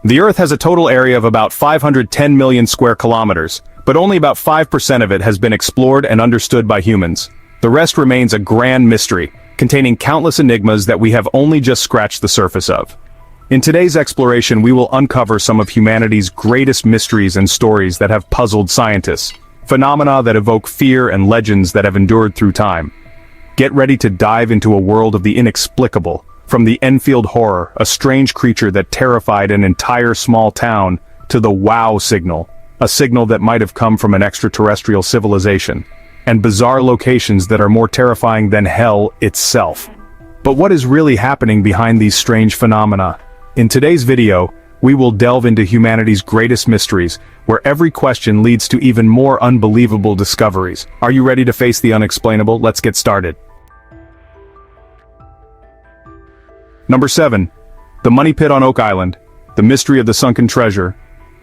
The Earth has a total area of about 510 million square kilometers, but only about 5% of it has been explored and understood by humans. The rest remains a grand mystery, containing countless enigmas that we have only just scratched the surface of. In today's exploration, we will uncover some of humanity's greatest mysteries and stories that have puzzled scientists, phenomena that evoke fear and legends that have endured through time. Get ready to dive into a world of the inexplicable, from the Enfield horror, a strange creature that terrified an entire small town, to the wow signal, a signal that might have come from an extraterrestrial civilization, and bizarre locations that are more terrifying than hell itself. But what is really happening behind these strange phenomena? In today's video, we will delve into humanity's greatest mysteries, where every question leads to even more unbelievable discoveries. Are you ready to face the unexplainable? Let's get started. Number 7. The Money Pit on Oak Island, the mystery of the sunken treasure.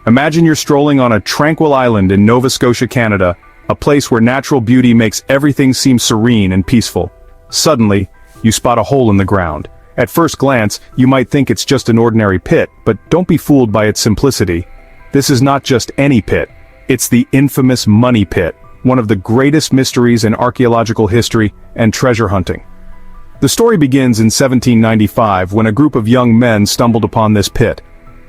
Imagine you're strolling on a tranquil island in Nova Scotia, Canada, a place where natural beauty makes everything seem serene and peaceful. Suddenly, you spot a hole in the ground. At first glance, you might think it's just an ordinary pit, but don't be fooled by its simplicity. This is not just any pit. It's the infamous Money Pit, one of the greatest mysteries in archaeological history and treasure hunting. The story begins in 1795 when a group of young men stumbled upon this pit.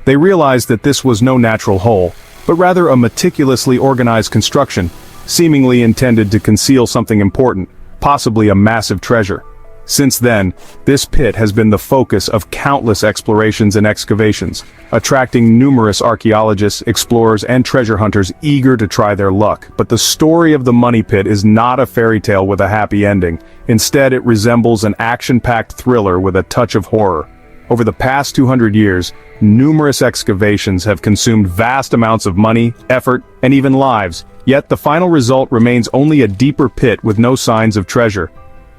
They realized that this was no natural hole, but rather a meticulously organized construction, seemingly intended to conceal something important, possibly a massive treasure. Since then, this pit has been the focus of countless explorations and excavations, attracting numerous archaeologists, explorers, and treasure hunters eager to try their luck. But the story of the Money Pit is not a fairy tale with a happy ending. Instead, it resembles an action-packed thriller with a touch of horror. Over the past 200 years, numerous excavations have consumed vast amounts of money, effort, and even lives, yet the final result remains only a deeper pit with no signs of treasure.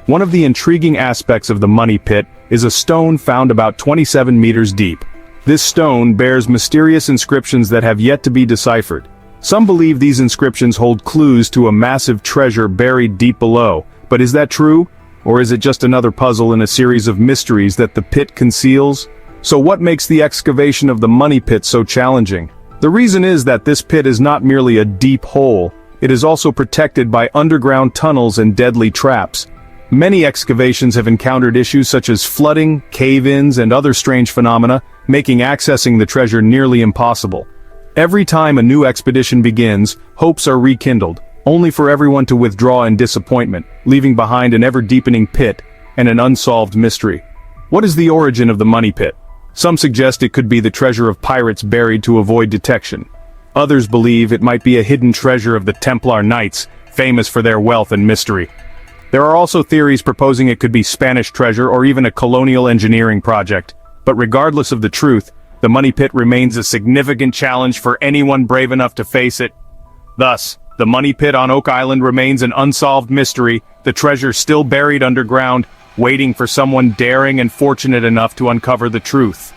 One of the intriguing aspects of the Money Pit is a stone found about 27 meters deep. This stone bears mysterious inscriptions that have yet to be deciphered. Some believe these inscriptions hold clues to a massive treasure buried deep below, but is that true? Or is it just another puzzle in a series of mysteries that the pit conceals? So what makes the excavation of the Money Pit so challenging? The reason is that this pit is not merely a deep hole, it is also protected by underground tunnels and deadly traps. Many excavations have encountered issues such as flooding, cave-ins, and other strange phenomena, making accessing the treasure nearly impossible. Every time a new expedition begins, hopes are rekindled, only for everyone to withdraw in disappointment, leaving behind an ever-deepening pit and an unsolved mystery. What is the origin of the Money Pit? Some suggest it could be the treasure of pirates buried to avoid detection. Others believe it might be a hidden treasure of the Templar Knights, famous for their wealth and mystery. There are also theories proposing it could be Spanish treasure or even a colonial engineering project. But regardless of the truth, the Money Pit remains a significant challenge for anyone brave enough to face it. Thus, the Money Pit on Oak Island remains an unsolved mystery, the treasure still buried underground, waiting for someone daring and fortunate enough to uncover the truth.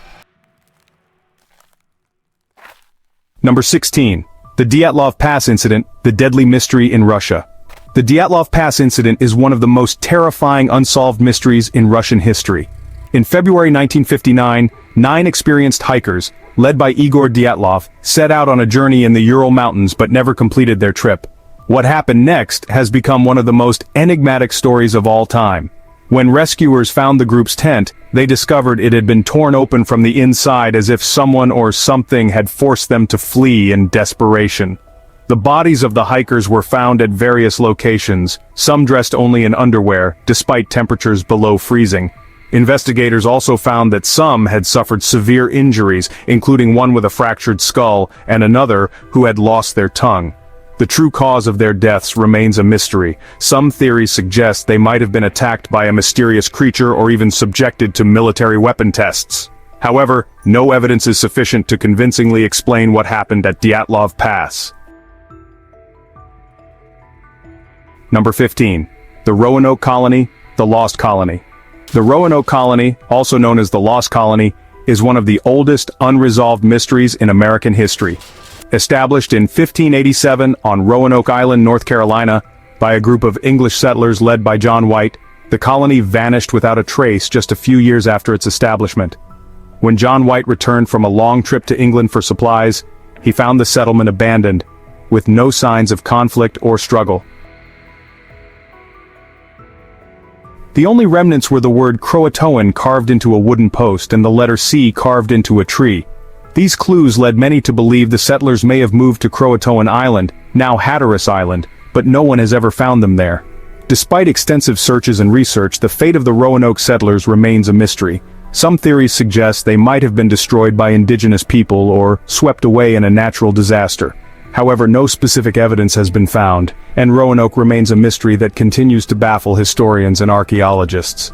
Number 16. The Dyatlov Pass Incident, the deadly mystery in Russia. The Dyatlov Pass incident is one of the most terrifying unsolved mysteries in Russian history. In February 1959, 9 experienced hikers, led by Igor Dyatlov, set out on a journey in the Ural Mountains but never completed their trip. What happened next has become one of the most enigmatic stories of all time. When rescuers found the group's tent, they discovered it had been torn open from the inside as if someone or something had forced them to flee in desperation. The bodies of the hikers were found at various locations, some dressed only in underwear, despite temperatures below freezing. Investigators also found that some had suffered severe injuries, including one with a fractured skull and another who had lost their tongue. The true cause of their deaths remains a mystery. Some theories suggest they might have been attacked by a mysterious creature or even subjected to military weapon tests. However, no evidence is sufficient to convincingly explain what happened at Dyatlov Pass. Number 15. The Roanoke Colony, the Lost Colony. The Roanoke Colony, also known as the Lost Colony, is one of the oldest unresolved mysteries in American history. Established in 1587 on Roanoke Island, North Carolina, by a group of English settlers led by John White, the colony vanished without a trace just a few years after its establishment. When John White returned from a long trip to England for supplies, he found the settlement abandoned, with no signs of conflict or struggle. The only remnants were the word Croatoan carved into a wooden post and the letter C carved into a tree. These clues led many to believe the settlers may have moved to Croatoan Island, now Hatteras Island, but no one has ever found them there. Despite extensive searches and research, the fate of the Roanoke settlers remains a mystery. Some theories suggest they might have been destroyed by indigenous people or swept away in a natural disaster. However, no specific evidence has been found, and Roanoke remains a mystery that continues to baffle historians and archaeologists.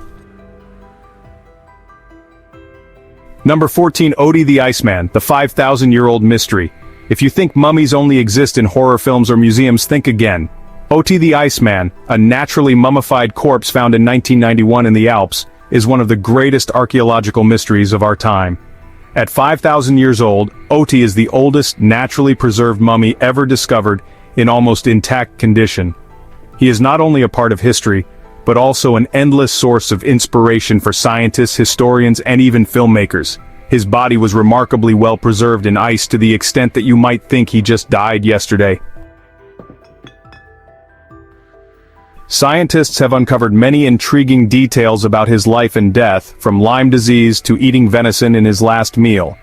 Number 14. Odie the Iceman, the 5,000-year-old mystery. If you think mummies only exist in horror films or museums, think again. Odie the Iceman, a naturally mummified corpse found in 1991 in the Alps, is one of the greatest archaeological mysteries of our time. At 5,000 years old, Odie is the oldest naturally preserved mummy ever discovered in almost intact condition. He is not only a part of history, but also an endless source of inspiration for scientists, historians, and even filmmakers. His body was remarkably well preserved in ice to the extent that you might think he just died yesterday. Scientists have uncovered many intriguing details about his life and death, from Lyme disease to eating venison in his last meal.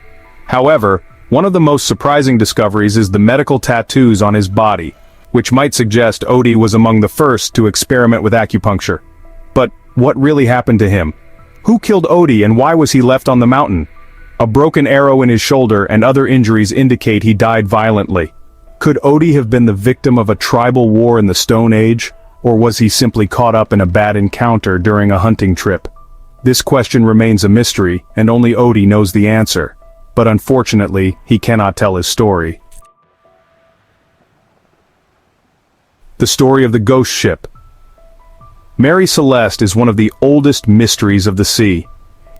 However, one of the most surprising discoveries is the medical tattoos on his body, which might suggest Odie was among the first to experiment with acupuncture. But what really happened to him? Who killed Odie and why was he left on the mountain? A broken arrow in his shoulder and other injuries indicate he died violently. Could Odie have been the victim of a tribal war in the Stone Age? Or was he simply caught up in a bad encounter during a hunting trip? This question remains a mystery, and only Odie knows the answer. But unfortunately, he cannot tell his story. The story of the ghost ship. Mary Celeste is one of the oldest mysteries of the sea.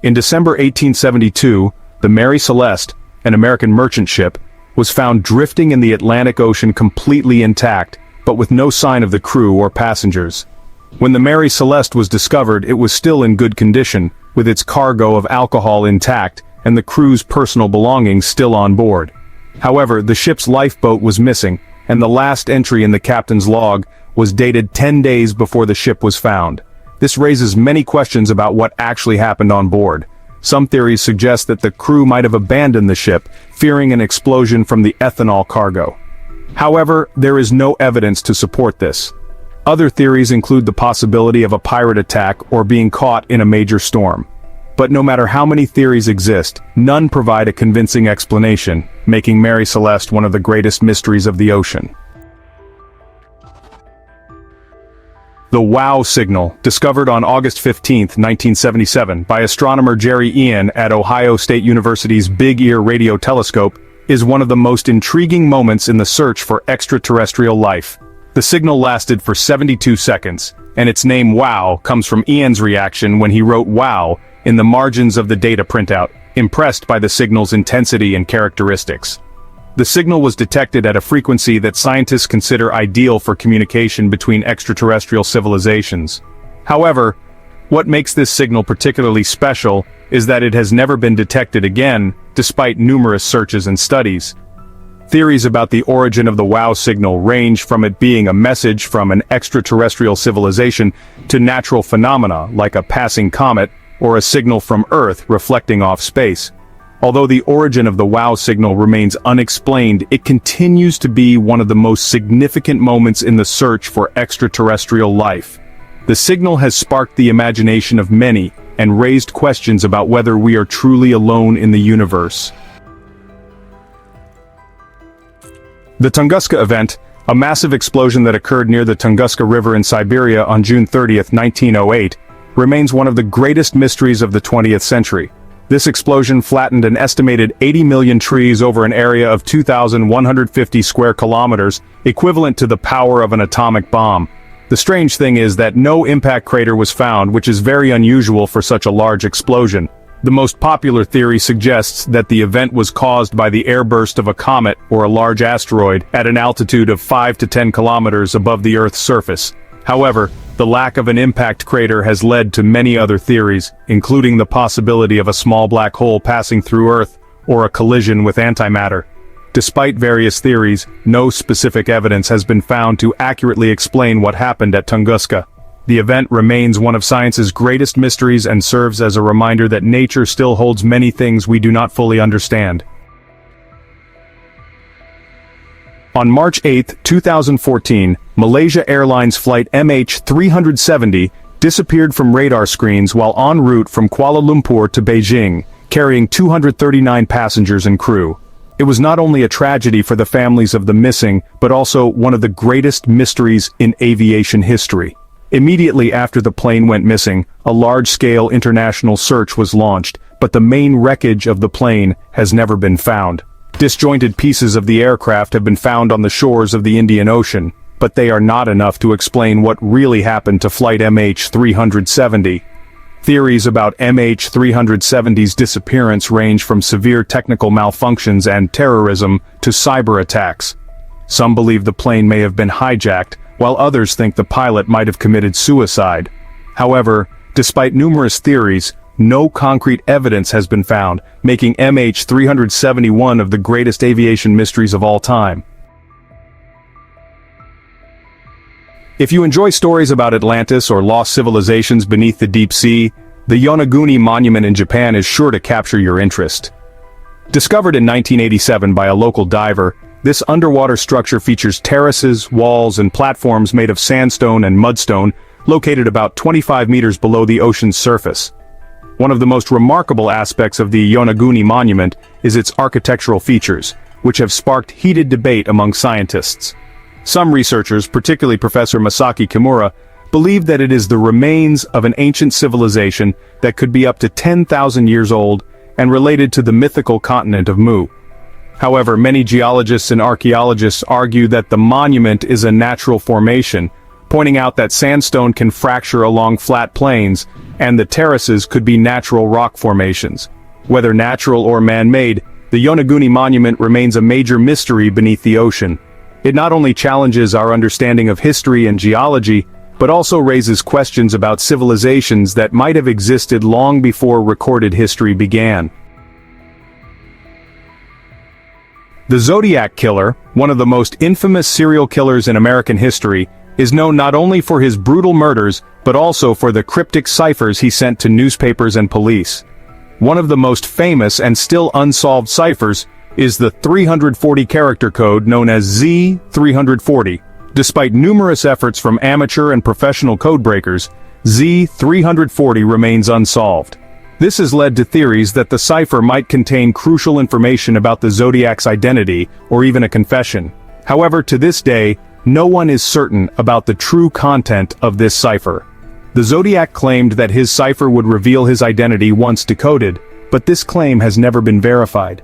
In December 1872, the Mary Celeste, an American merchant ship, was found drifting in the Atlantic Ocean completely intact, but with no sign of the crew or passengers. When the Mary Celeste was discovered, it was still in good condition, with its cargo of alcohol intact and the crew's personal belongings still on board. However, the ship's lifeboat was missing, and the last entry in the captain's log was dated 10 days before the ship was found. This raises many questions about what actually happened on board. Some theories suggest that the crew might have abandoned the ship, fearing an explosion from the ethanol cargo. However, there is no evidence to support this. Other theories include the possibility of a pirate attack or being caught in a major storm. But no matter how many theories exist, none provide a convincing explanation, making Mary Celeste one of the greatest mysteries of the ocean. The WOW signal, discovered on August 15, 1977, by astronomer Jerry Ian at Ohio State University's Big Ear Radio Telescope, is one of the most intriguing moments in the search for extraterrestrial life. The signal lasted for 72 seconds, and its name WOW comes from Ian's reaction when he wrote WOW in the margins of the data printout, impressed by the signal's intensity and characteristics. The signal was detected at a frequency that scientists consider ideal for communication between extraterrestrial civilizations. However, what makes this signal particularly special is that it has never been detected again, despite numerous searches and studies. Theories about the origin of the WOW signal range from it being a message from an extraterrestrial civilization to natural phenomena like a passing comet or a signal from Earth reflecting off space. Although the origin of the WOW signal remains unexplained, it continues to be one of the most significant moments in the search for extraterrestrial life. The signal has sparked the imagination of many and raised questions about whether we are truly alone in the universe. The Tunguska event, a massive explosion that occurred near the Tunguska River in Siberia on June 30, 1908, remains one of the greatest mysteries of the 20th century. This explosion flattened an estimated 80 million trees over an area of 2,150 square kilometers, equivalent to the power of an atomic bomb. The strange thing is that no impact crater was found, which is very unusual for such a large explosion. The most popular theory suggests that the event was caused by the airburst of a comet or a large asteroid at an altitude of 5 to 10 kilometers above the Earth's surface. However, The lack of an impact crater has led to many other theories, including the possibility of a small black hole passing through Earth, or a collision with antimatter. Despite various theories, no specific evidence has been found to accurately explain what happened at Tunguska. The event remains one of science's greatest mysteries and serves as a reminder that nature still holds many things we do not fully understand. On March 8, 2014, Malaysia Airlines flight MH370 disappeared from radar screens while en route from Kuala Lumpur to Beijing, carrying 239 passengers and crew. It was not only a tragedy for the families of the missing, but also one of the greatest mysteries in aviation history. Immediately after the plane went missing, a large-scale international search was launched, but the main wreckage of the plane has never been found. Disjointed pieces of the aircraft have been found on the shores of the Indian Ocean, but they are not enough to explain what really happened to flight MH370. Theories about MH370's disappearance range from severe technical malfunctions and terrorism to cyber attacks. Some believe the plane may have been hijacked, while others think the pilot might have committed suicide. However, despite numerous theories, no concrete evidence has been found, making MH370 one of the greatest aviation mysteries of all time. If you enjoy stories about Atlantis or lost civilizations beneath the deep sea, the Yonaguni Monument in Japan is sure to capture your interest. Discovered in 1987 by a local diver, this underwater structure features terraces, walls, and platforms made of sandstone and mudstone, located about 25 meters below the ocean's surface. One of the most remarkable aspects of the Yonaguni Monument is its architectural features, which have sparked heated debate among scientists. Some researchers, particularly Professor Masaki Kimura, believe that it is the remains of an ancient civilization that could be up to 10,000 years old and related to the mythical continent of Mu. However, many geologists and archaeologists argue that the monument is a natural formation, pointing out that sandstone can fracture along flat plains, and the terraces could be natural rock formations. Whether natural or man-made, the Yonaguni Monument remains a major mystery beneath the ocean. It not only challenges our understanding of history and geology, but also raises questions about civilizations that might have existed long before recorded history began. The Zodiac Killer, one of the most infamous serial killers in American history, is known not only for his brutal murders, but also for the cryptic ciphers he sent to newspapers and police. One of the most famous and still unsolved ciphers is the 340 character code known as Z340. Despite numerous efforts from amateur and professional codebreakers, Z340 remains unsolved. This has led to theories that the cipher might contain crucial information about the Zodiac's identity, or even a confession. However, to this day, no one is certain about the true content of this cipher. The Zodiac claimed that his cipher would reveal his identity once decoded, but this claim has never been verified.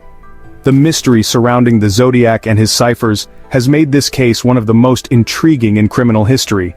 The mystery surrounding the Zodiac and his ciphers has made this case one of the most intriguing in criminal history.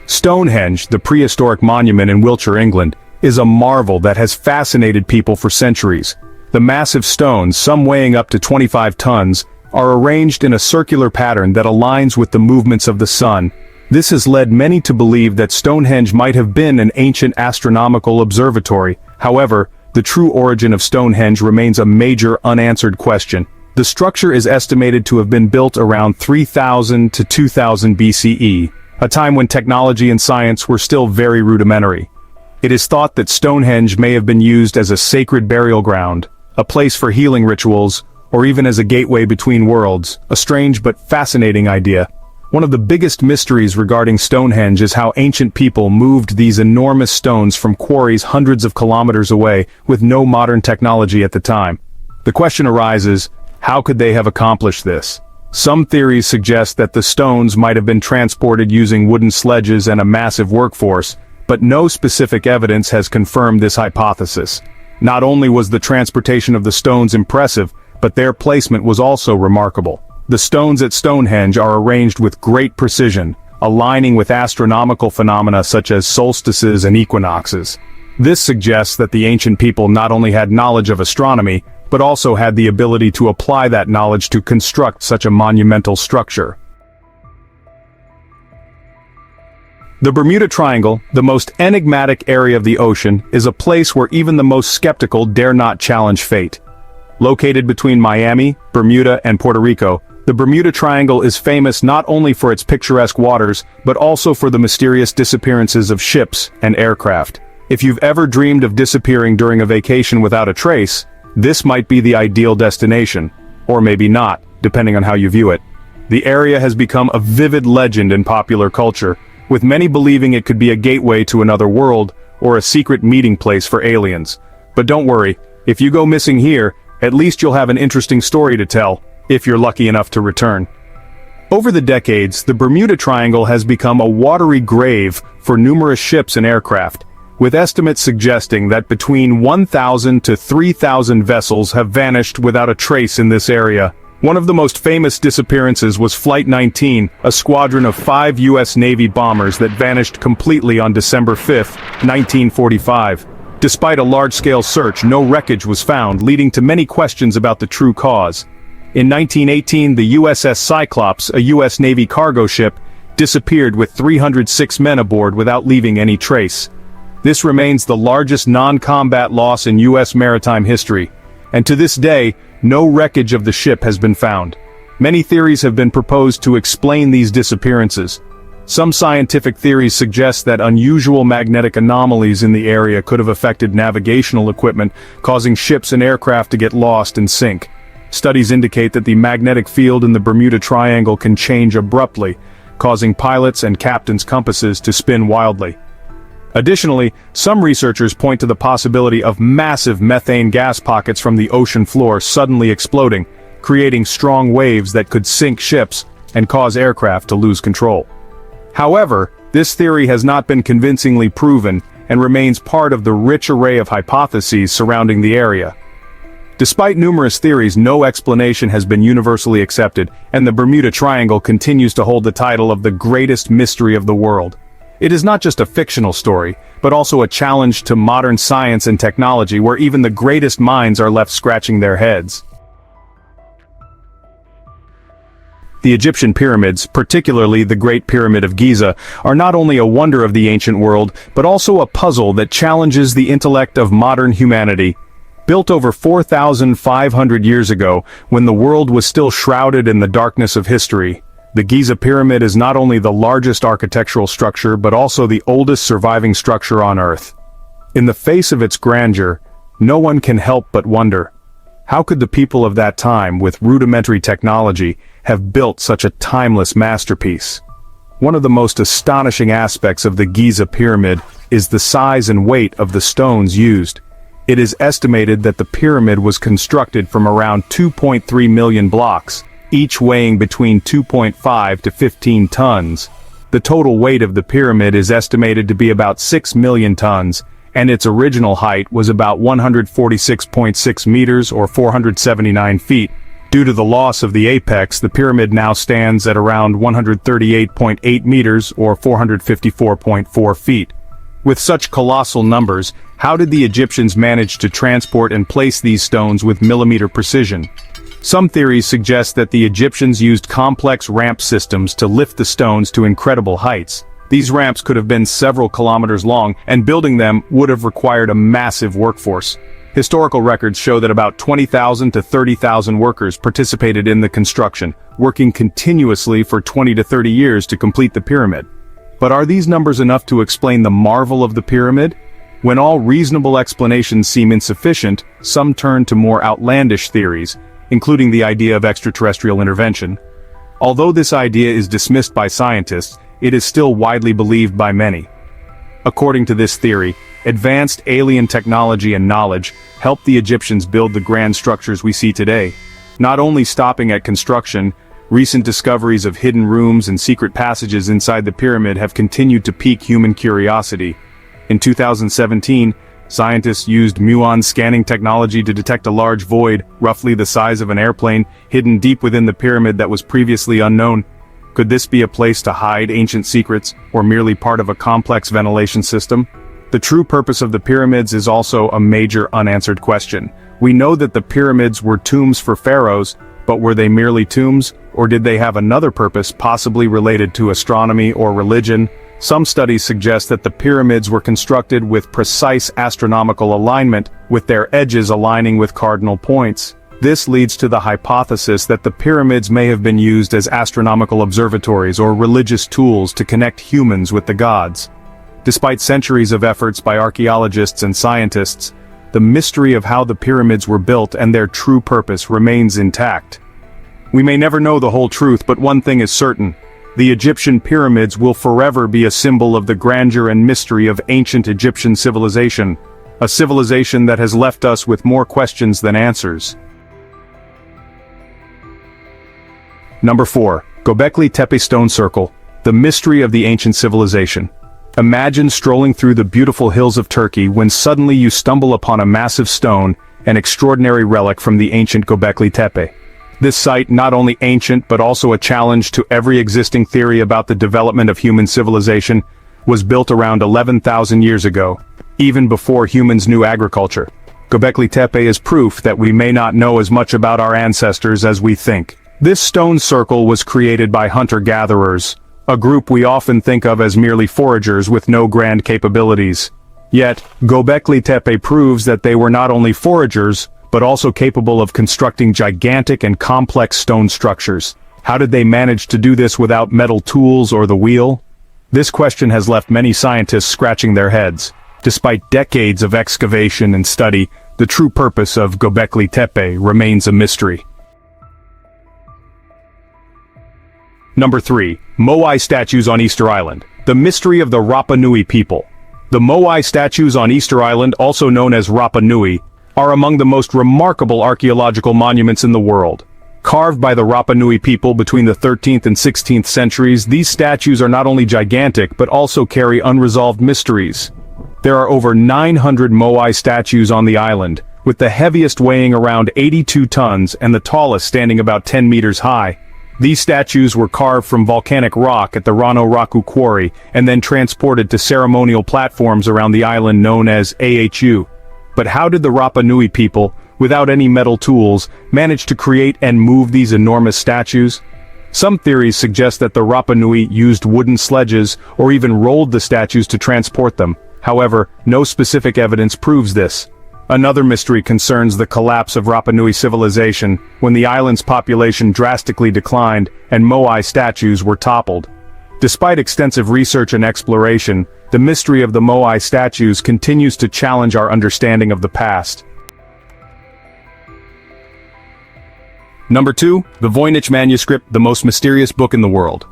Stonehenge, the prehistoric monument in Wiltshire, England, is a marvel that has fascinated people for centuries. The massive stones, some weighing up to 25 tons, are arranged in a circular pattern that aligns with the movements of the sun. This has led many to believe that Stonehenge might have been an ancient astronomical observatory. However, the true origin of Stonehenge remains a major unanswered question. The structure is estimated to have been built around 3000 to 2000 BCE, a time when technology and science were still very rudimentary. It is thought that Stonehenge may have been used as a sacred burial ground, a place for healing rituals, or even as a gateway between worlds, a strange but fascinating idea. One of the biggest mysteries regarding Stonehenge is how ancient people moved these enormous stones from quarries hundreds of kilometers away with no modern technology at the time. The question arises, how could they have accomplished this? Some theories suggest that the stones might have been transported using wooden sledges and a massive workforce, but no specific evidence has confirmed this hypothesis. Not only was the transportation of the stones impressive, but their placement was also remarkable. The stones at Stonehenge are arranged with great precision, aligning with astronomical phenomena such as solstices and equinoxes. This suggests that the ancient people not only had knowledge of astronomy, but also had the ability to apply that knowledge to construct such a monumental structure. The Bermuda Triangle, the most enigmatic area of the ocean, is a place where even the most skeptical dare not challenge fate. Located between Miami, Bermuda, and Puerto Rico, the Bermuda Triangle is famous not only for its picturesque waters, but also for the mysterious disappearances of ships and aircraft. If you've ever dreamed of disappearing during a vacation without a trace, this might be the ideal destination. Or maybe not, depending on how you view it. The area has become a vivid legend in popular culture, with many believing it could be a gateway to another world, or a secret meeting place for aliens. But don't worry, if you go missing here, at least you'll have an interesting story to tell, if you're lucky enough to return. Over the decades, the Bermuda Triangle has become a watery grave for numerous ships and aircraft, with estimates suggesting that between 1,000 to 3,000 vessels have vanished without a trace in this area. One of the most famous disappearances was Flight 19, a squadron of 5 U.S. Navy bombers that vanished completely on December 5, 1945. Despite a large-scale search, no wreckage was found, leading to many questions about the true cause. In 1918, the USS Cyclops, a U.S. Navy cargo ship, disappeared with 306 men aboard without leaving any trace. This remains the largest non-combat loss in U.S. maritime history, and to this day, no wreckage of the ship has been found. Many theories have been proposed to explain these disappearances. Some scientific theories suggest that unusual magnetic anomalies in the area could have affected navigational equipment, causing ships and aircraft to get lost and sink. Studies indicate that the magnetic field in the Bermuda Triangle can change abruptly, causing pilots' and captains' compasses to spin wildly. Additionally, some researchers point to the possibility of massive methane gas pockets from the ocean floor suddenly exploding, creating strong waves that could sink ships and cause aircraft to lose control. However, this theory has not been convincingly proven and remains part of the rich array of hypotheses surrounding the area. Despite numerous theories, no explanation has been universally accepted, and the Bermuda Triangle continues to hold the title of the greatest mystery of the world. It is not just a fictional story, but also a challenge to modern science and technology where even the greatest minds are left scratching their heads. The Egyptian pyramids, particularly the Great Pyramid of Giza, are not only a wonder of the ancient world, but also a puzzle that challenges the intellect of modern humanity. Built over 4,500 years ago, when the world was still shrouded in the darkness of history, the Giza Pyramid is not only the largest architectural structure but also the oldest surviving structure on Earth. In the face of its grandeur, no one can help but wonder, how could the people of that time, with rudimentary technology, have built such a timeless masterpiece? One of the most astonishing aspects of the Giza Pyramid is the size and weight of the stones used. It is estimated that the pyramid was constructed from around 2.3 million blocks, each weighing between 2.5 to 15 tons. The total weight of the pyramid is estimated to be about 6 million tons, and its original height was about 146.6 meters or 479 feet. Due to the loss of the apex, the pyramid now stands at around 138.8 meters or 454.4 feet. With such colossal numbers, how did the Egyptians manage to transport and place these stones with millimeter precision? Some theories suggest that the Egyptians used complex ramp systems to lift the stones to incredible heights. These ramps could have been several kilometers long, and building them would have required a massive workforce. Historical records show that about 20,000 to 30,000 workers participated in the construction, working continuously for 20 to 30 years to complete the pyramid. But are these numbers enough to explain the marvel of the pyramid? When all reasonable explanations seem insufficient, some turn to more outlandish theories, including the idea of extraterrestrial intervention. Although this idea is dismissed by scientists, it is still widely believed by many. According to this theory, advanced alien technology and knowledge helped the Egyptians build the grand structures we see today. Not only stopping at construction, recent discoveries of hidden rooms and secret passages inside the pyramid have continued to pique human curiosity. In 2017, scientists used muon scanning technology to detect a large void, roughly the size of an airplane, hidden deep within the pyramid that was previously unknown. Could this be a place to hide ancient secrets, or merely part of a complex ventilation system? The true purpose of the pyramids is also a major unanswered question. We know that the pyramids were tombs for pharaohs, but were they merely tombs, or did they have another purpose, possibly related to astronomy or religion? Some studies suggest that the pyramids were constructed with precise astronomical alignment, with their edges aligning with cardinal points. This leads to the hypothesis that the pyramids may have been used as astronomical observatories or religious tools to connect humans with the gods. Despite centuries of efforts by archaeologists and scientists, the mystery of how the pyramids were built and their true purpose remains intact. We may never know the whole truth, but one thing is certain: the Egyptian pyramids will forever be a symbol of the grandeur and mystery of ancient Egyptian civilization, a civilization that has left us with more questions than answers. Number 4. Göbekli Tepe Stone Circle, the mystery of the ancient civilization. Imagine strolling through the beautiful hills of Turkey when suddenly you stumble upon a massive stone, an extraordinary relic from the ancient Göbekli Tepe. This site, not only ancient but also a challenge to every existing theory about the development of human civilization, was built around 11,000 years ago, even before humans knew agriculture. Göbekli Tepe is proof that we may not know as much about our ancestors as we think. This stone circle was created by hunter-gatherers, a group we often think of as merely foragers with no grand capabilities. Yet, Göbekli Tepe proves that they were not only foragers, but also capable of constructing gigantic and complex stone structures. How did they manage to do this without metal tools or the wheel? This question has left many scientists scratching their heads. Despite decades of excavation and study, the true purpose of Göbekli Tepe remains a mystery. Number 3. Moai statues on Easter Island, the mystery of the Rapa Nui people. The Moai statues on Easter Island, also known as Rapa Nui, are among the most remarkable archaeological monuments in the world. Carved by the Rapa Nui people between the 13th and 16th centuries, these statues are not only gigantic but also carry unresolved mysteries. There are over 900 Moai statues on the island, with the heaviest weighing around 82 tons and the tallest standing about 10 meters high. These statues were carved from volcanic rock at the Rano Raku quarry and then transported to ceremonial platforms around the island known as Ahu. But how did the Rapa Nui people, without any metal tools, manage to create and move these enormous statues? Some theories suggest that the Rapa Nui used wooden sledges or even rolled the statues to transport them. However, no specific evidence proves this. Another mystery concerns the collapse of Rapa Nui civilization, when the island's population drastically declined and Moai statues were toppled. Despite extensive research and exploration, the mystery of the Moai statues continues to challenge our understanding of the past. Number 2. The Voynich Manuscript, the most mysterious book in the world.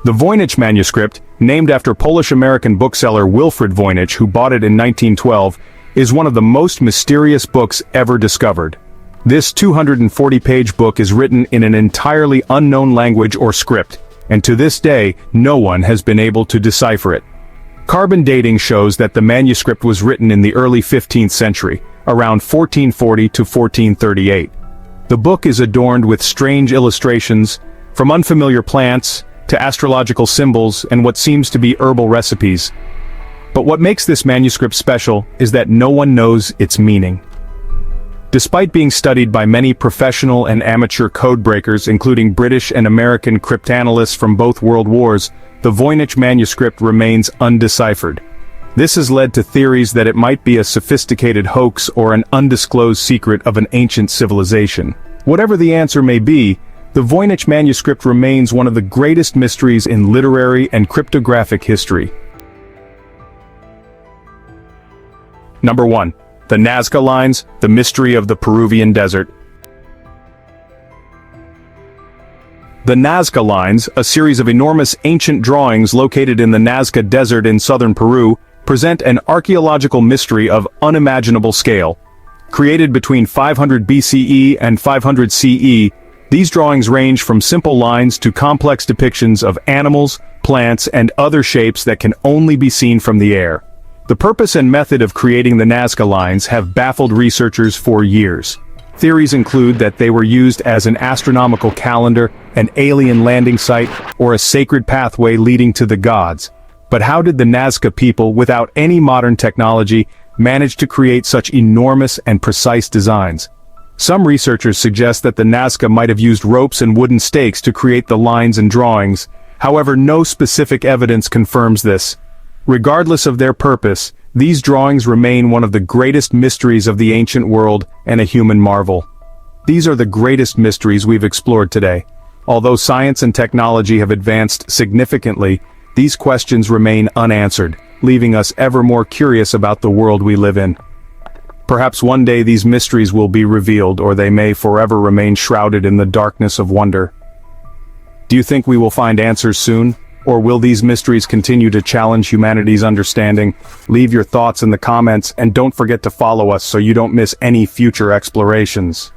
The Voynich manuscript, named after Polish-American bookseller Wilfrid Voynich, who bought it in 1912, is one of the most mysterious books ever discovered. This 240-page book is written in an entirely unknown language or script, and to this day, no one has been able to decipher it. Carbon dating shows that the manuscript was written in the early 15th century, around 1440 to 1438. The book is adorned with strange illustrations, from unfamiliar plants to astrological symbols and what seems to be herbal recipes. But what makes this manuscript special is that no one knows its meaning. Despite being studied by many professional and amateur codebreakers, including British and American cryptanalysts from both world wars, the Voynich manuscript remains undeciphered. This has led to theories that it might be a sophisticated hoax or an undisclosed secret of an ancient civilization. Whatever the answer may be, the Voynich manuscript remains one of the greatest mysteries in literary and cryptographic history. Number 1. The Nazca Lines, the mystery of the Peruvian desert. The Nazca Lines, a series of enormous ancient drawings located in the Nazca Desert in southern Peru, present an archaeological mystery of unimaginable scale. Created between 500 BCE and 500 CE, these drawings range from simple lines to complex depictions of animals, plants, and other shapes that can only be seen from the air. The purpose and method of creating the Nazca Lines have baffled researchers for years. Theories include that they were used as an astronomical calendar, an alien landing site, or a sacred pathway leading to the gods. But how did the Nazca people, without any modern technology, manage to create such enormous and precise designs? Some researchers suggest that the Nazca might have used ropes and wooden stakes to create the lines and drawings. However, no specific evidence confirms this. Regardless of their purpose, these drawings remain one of the greatest mysteries of the ancient world and a human marvel. These are the greatest mysteries we've explored today. Although science and technology have advanced significantly, these questions remain unanswered, leaving us ever more curious about the world we live in. Perhaps one day these mysteries will be revealed, or they may forever remain shrouded in the darkness of wonder. Do you think we will find answers soon? Or will these mysteries continue to challenge humanity's understanding? Leave your thoughts in the comments and don't forget to follow us so you don't miss any future explorations.